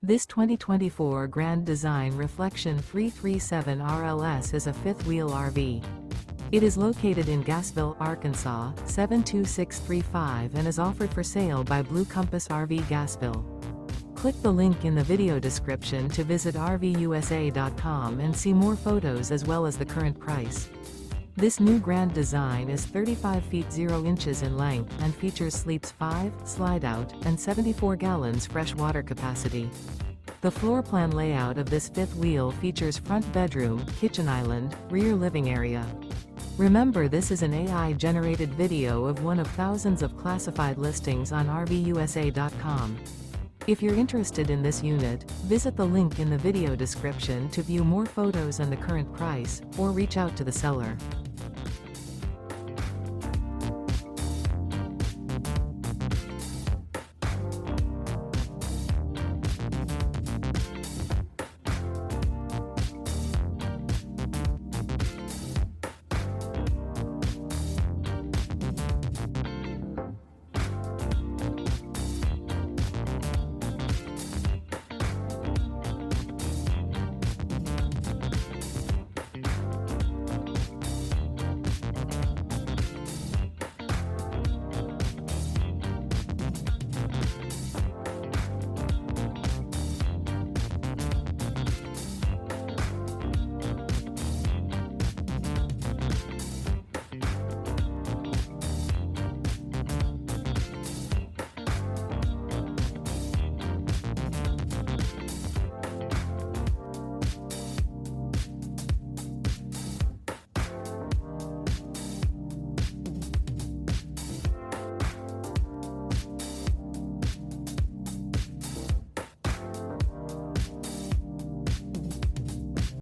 This 2024 Grand Design Reflection 337 RLS is a fifth-wheel RV. It is located in Gassville, Arkansas, 72635 and is offered for sale by Blue Compass RV Gassville. Click the link in the video description to visit RVUSA.com and see more photos as well as the current price. This new Grand Design is 35 feet 0 inches in length and features sleeps 5, Slideout, and 74 gallons fresh water capacity. The floor plan layout of this fifth wheel features front bedroom, kitchen island, rear living area. Remember, this is an AI-generated video of one of thousands of classified listings on RVUSA.com. If you're interested in this unit, visit the link in the video description to view more photos and the current price, or reach out to the seller.